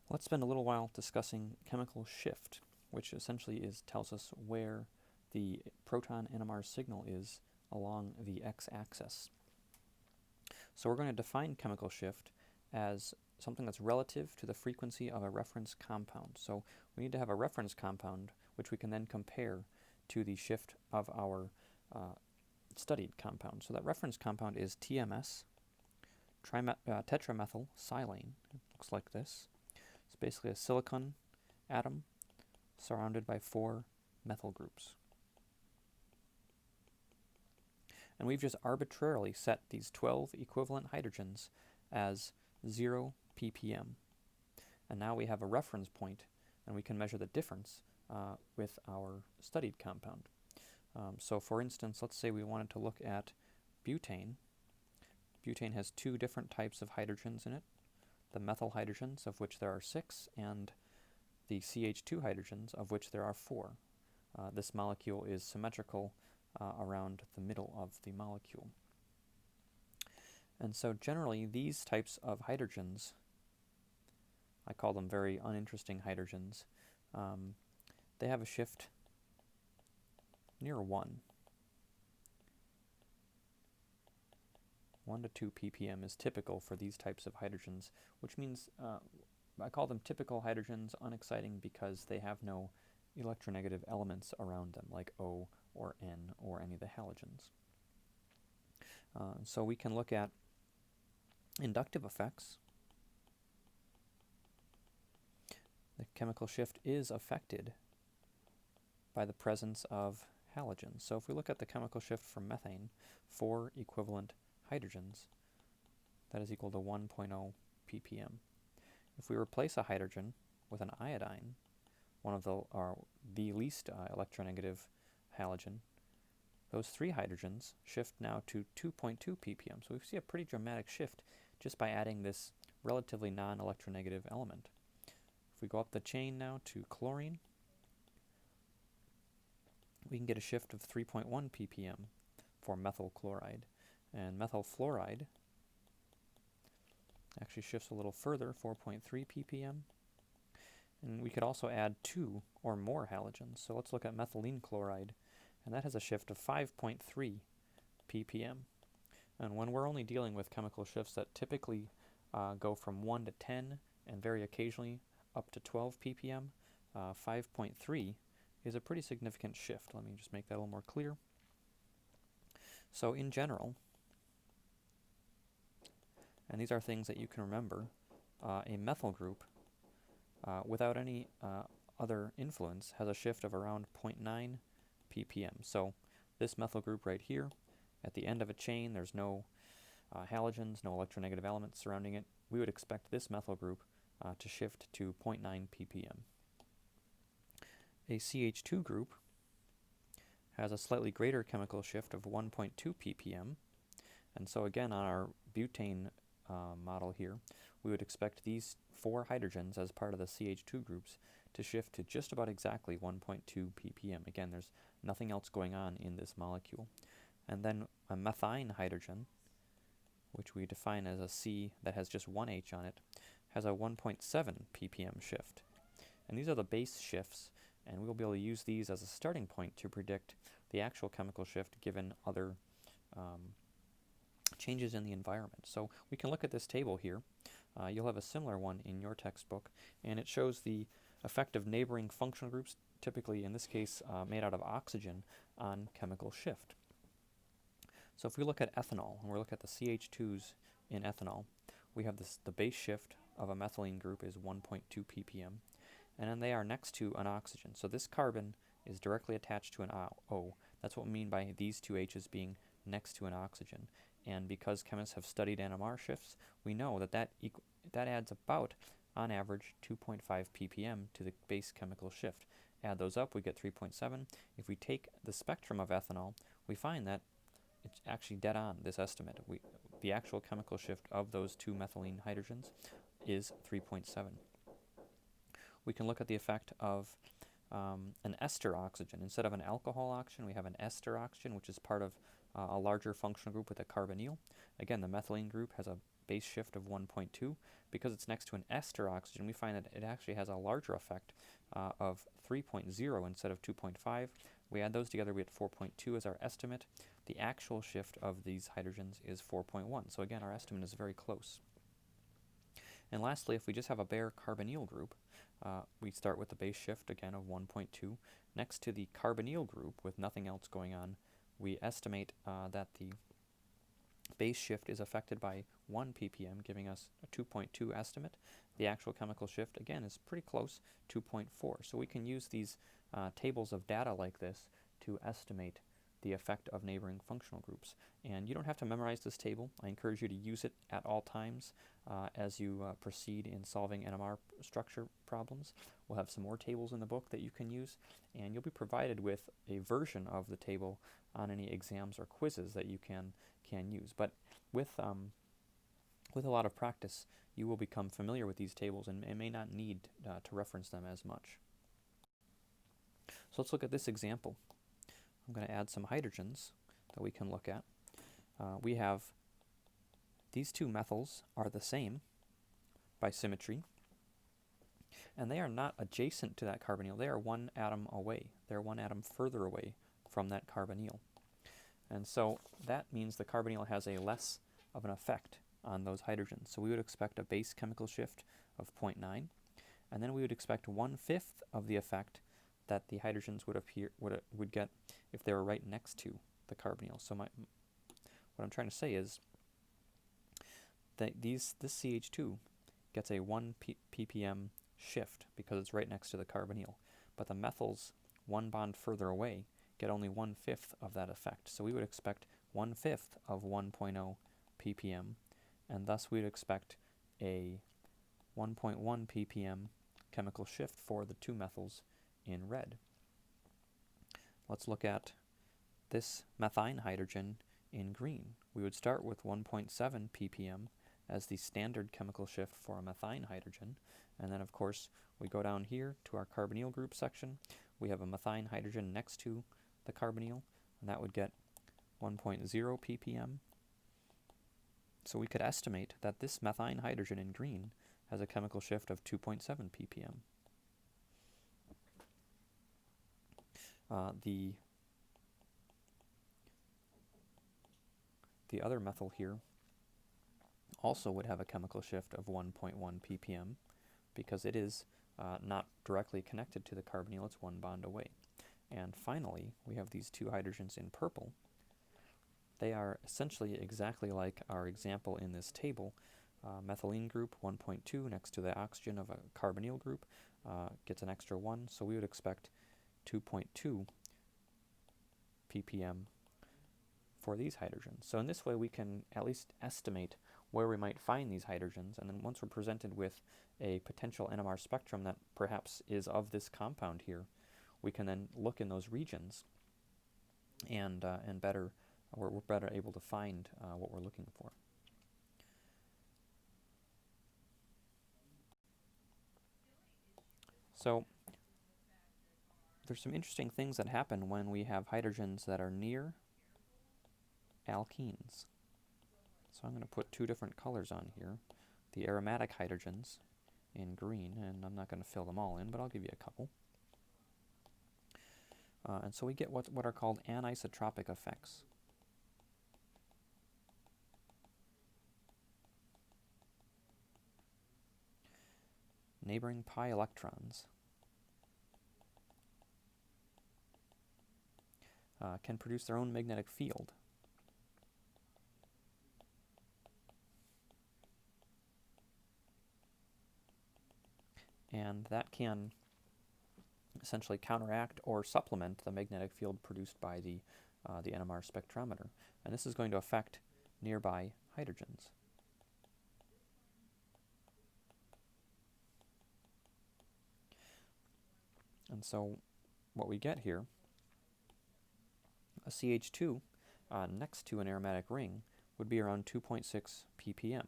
Let's spend a little while discussing chemical shift, which essentially tells us where the proton NMR signal is along the x-axis. So we're going to define chemical shift as something that's relative to the frequency of a reference compound. So we need to have a reference compound which we can then compare to the shift of our studied compound. So that reference compound is TMS, tetramethylsilane. It looks like this. It's basically a silicon atom surrounded by 4 methyl groups. And we've just arbitrarily set these 12 equivalent hydrogens as 0 ppm. And now we have a reference point, and we can measure the difference with our studied compound. So for instance, let's say we wanted to look at butane. Butane has 2 different types of hydrogens in it. The methyl hydrogens, of which there are 6, and the CH2 hydrogens, of which there are 4. This molecule is symmetrical around the middle of the molecule. And so generally these types of hydrogens, I call them very uninteresting hydrogens, they have a shift near 1. 1 to 2 ppm is typical for these types of hydrogens, which means I call them typical hydrogens, unexciting, because they have no electronegative elements around them, like O or N or any of the halogens. So we can look at inductive effects. The chemical shift is affected by the presence of halogens. So if we look at the chemical shift for methane, 4 equivalent hydrogens, that is equal to 1.0 ppm. If we replace a hydrogen with an iodine, one of the least electronegative halogen, those 3 hydrogens shift now to 2.2 ppm. So we see a pretty dramatic shift just by adding this relatively non-electronegative element. If we go up the chain now to chlorine, we can get a shift of 3.1 ppm for methyl chloride. And methyl fluoride actually shifts a little further, 4.3 ppm. And we could also add 2 or more halogens. So let's look at methylene chloride, and that has a shift of 5.3 ppm. And when we're only dealing with chemical shifts that typically go from 1 to 10 and very occasionally up to 12 ppm, 5.3 is a pretty significant shift. Let me just make that a little more clear. So in general, and these are things that you can remember, a methyl group without any other influence has a shift of around 0.9 ppm. So this methyl group right here, at the end of a chain, there's no halogens, no electronegative elements surrounding it. We would expect this methyl group to shift to 0.9 ppm. A CH2 group has a slightly greater chemical shift of 1.2 ppm. And so again, on our butane model here, we would expect these 4 hydrogens as part of the CH2 groups to shift to just about exactly 1.2 ppm. Again, there's nothing else going on in this molecule. And then a methine hydrogen, which we define as a C that has just 1 H on it, has a 1.7 ppm shift. And these are the base shifts, and we'll be able to use these as a starting point to predict the actual chemical shift given other changes in the environment. So we can look at this table here. You'll have a similar one in your textbook, and it shows the effect of neighboring functional groups, typically in this case made out of oxygen, on chemical shift. So if we look at ethanol, and we look at the CH2s in ethanol, we have the base shift of a methylene group is 1.2 ppm, and then they are next to an oxygen. So this carbon is directly attached to an O. That's what we mean by these 2 H's being next to an oxygen. And because chemists have studied NMR shifts, we know that adds about, on average, 2.5 ppm to the base chemical shift. Add those up, we get 3.7. If we take the spectrum of ethanol, we find that it's actually dead on, this estimate. The actual chemical shift of those 2 methylene hydrogens is 3.7. We can look at the effect of an ester oxygen. Instead of an alcohol oxygen, we have an ester oxygen, which is part of a larger functional group with a carbonyl. Again, the methylene group has a base shift of 1.2. Because it's next to an ester oxygen, we find that it actually has a larger effect of 3.0 instead of 2.5. We add those together, we get 4.2 as our estimate. The actual shift of these hydrogens is 4.1. So again, our estimate is very close. And lastly, if we just have a bare carbonyl group, we start with the base shift again of 1.2. Next to the carbonyl group with nothing else going on, we estimate that the base shift is affected by 1 ppm, giving us a 2.2 estimate. The actual chemical shift, again, is pretty close, 2.4. So we can use these tables of data like this to estimate the effect of neighboring functional groups. And you don't have to memorize this table. I encourage you to use it at all times as you proceed in solving NMR structure problems. We'll have some more tables in the book that you can use, and you'll be provided with a version of the table on any exams or quizzes that you can use. But with a lot of practice, you will become familiar with these tables and may not need to reference them as much. So let's look at this example. I'm going to add some hydrogens that we can look at. We have these two methyls are the same by symmetry, and they are not adjacent to that carbonyl. They are one atom away. They're one atom further away from that carbonyl. And so that means the carbonyl has a less of an effect on those hydrogens. So we would expect a base chemical shift of 0.9, and then we would expect 1/5 of the effect that the hydrogens would get if they were right next to the carbonyl. So what I'm trying to say is that this CH2 gets a 1 ppm shift because it's right next to the carbonyl, but the methyls one bond further away get only 1/5 of that effect. So we would expect 1/5 of 1.0 ppm, and thus we would expect a 1.1 ppm chemical shift for the two methyls in red. Let's look at this methine hydrogen in green. We would start with 1.7 ppm as the standard chemical shift for a methine hydrogen, and then of course we go down here to our carbonyl group section. We have a methine hydrogen next to the carbonyl, and that would get 1.0 ppm. So we could estimate that this methine hydrogen in green has a chemical shift of 2.7 ppm. The other methyl here also would have a chemical shift of 1.1 ppm because it is not directly connected to the carbonyl, it's one bond away. And finally, we have these two hydrogens in purple. They are essentially exactly like our example in this table. Methylene group 1.2 next to the oxygen of a carbonyl group gets an extra 1, so we would expect 2.2 ppm for these hydrogens. So in this way we can at least estimate where we might find these hydrogens, and then once we're presented with a potential NMR spectrum that perhaps is of this compound here, we can then look in those regions and we're better able to find what we're looking for. So there's some interesting things that happen when we have hydrogens that are near alkenes. So I'm going to put two different colors on here. The aromatic hydrogens in green, and I'm not going to fill them all in, but I'll give you a couple. And so we get what are called anisotropic effects. Neighboring pi electrons can produce their own magnetic field. And that can essentially counteract or supplement the magnetic field produced by the NMR spectrometer. And this is going to affect nearby hydrogens. And so what we get here, a CH2 next to an aromatic ring would be around 2.6 ppm.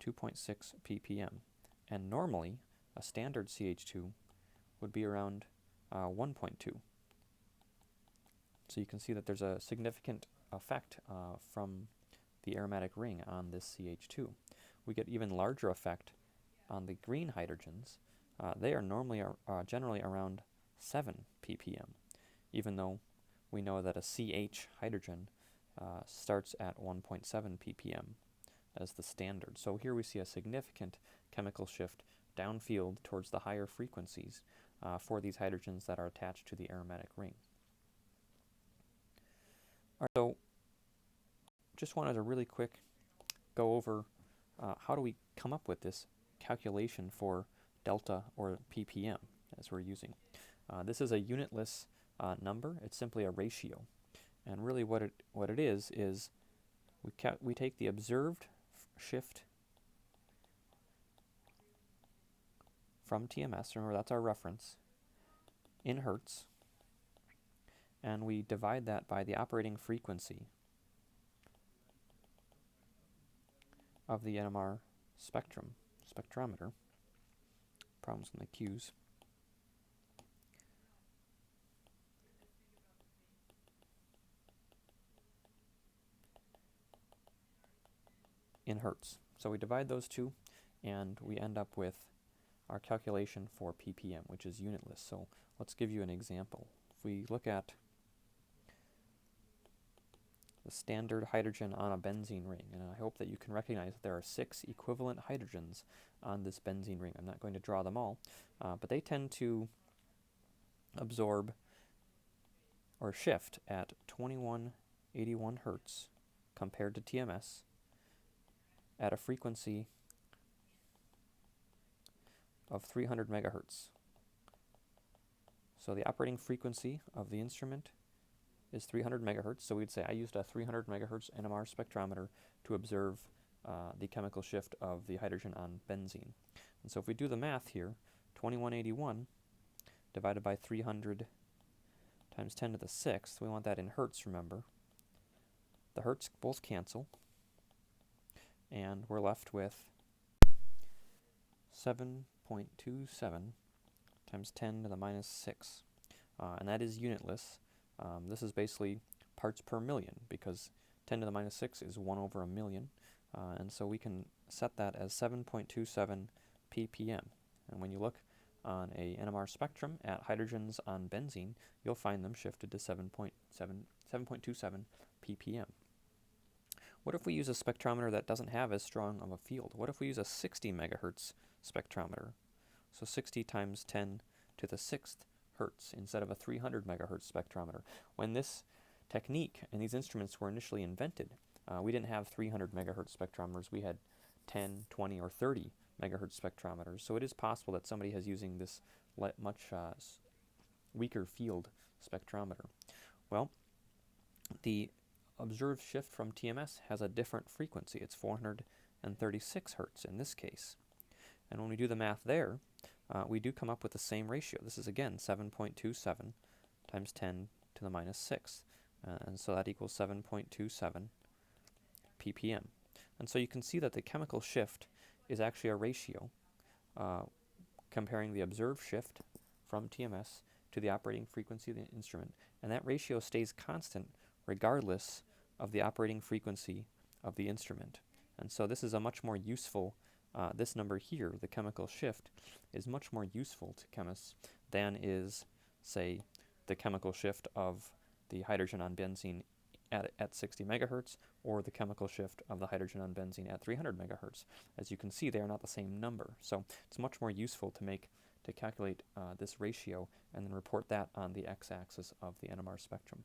2.6 ppm. And normally, a standard CH2 would be around 1.2. So you can see that there's a significant effect from the aromatic ring on this CH2. We get even larger effect on the green hydrogens. They are normally generally around 7 ppm, even though we know that a CH hydrogen starts at 1.7 ppm as the standard. So here we see a significant chemical shift downfield towards the higher frequencies for these hydrogens that are attached to the aromatic ring. All right, so just wanted to really quick go over how do we come up with this calculation for delta or ppm as we're using. This is a unitless number. It's simply a ratio. And really what it is we take the observed shift from TMS, remember that's our reference, in hertz, and we divide that by the operating frequency of the NMR spectrometer. Problems in the Q's. In hertz. So we divide those two, and we end up with our calculation for ppm, which is unitless. So let's give you an example. If we look at the standard hydrogen on a benzene ring, and I hope that you can recognize that there are 6 equivalent hydrogens on this benzene ring. I'm not going to draw them all, but they tend to absorb or shift at 2181 hertz compared to TMS at a frequency of 300 megahertz. So the operating frequency of the instrument is 300 megahertz. So we'd say I used a 300 megahertz NMR spectrometer to observe the chemical shift of the hydrogen on benzene. And so if we do the math here, 2181 divided by 300 times 10 to the 6th, we want that in hertz, remember. The hertz both cancel, and we're left with 7.27 times 10 to the minus 6. And that is unitless. This is basically parts per million, because 10 to the minus 6 is 1 over a million. And so we can set that as 7.27 ppm. And when you look on a NMR spectrum at hydrogens on benzene, you'll find them shifted to 7.27 ppm. What if we use a spectrometer that doesn't have as strong of a field? What if we use a 60 megahertz spectrometer? So 60 times 10 to the 6th hertz instead of a 300 megahertz spectrometer. When this technique and these instruments were initially invented, we didn't have 300 megahertz spectrometers. We had 10, 20, or 30 megahertz spectrometers. So it is possible that somebody is using this much weaker field spectrometer. Well, the observed shift from TMS has a different frequency. It's 436 hertz in this case. And when we do the math there, we do come up with the same ratio. This is again 7.27 times 10 to the minus 6. And so that equals 7.27 ppm. And so you can see that the chemical shift is actually a ratio comparing the observed shift from TMS to the operating frequency of the instrument. And that ratio stays constant regardless of the operating frequency of the instrument. And so this is a much more useful, this number here, the chemical shift, is much more useful to chemists than is, say, the chemical shift of the hydrogen on benzene at 60 megahertz, or the chemical shift of the hydrogen on benzene at 300 megahertz. As you can see, they are not the same number. So it's much more useful to calculate this ratio and then report that on the x-axis of the NMR spectrum.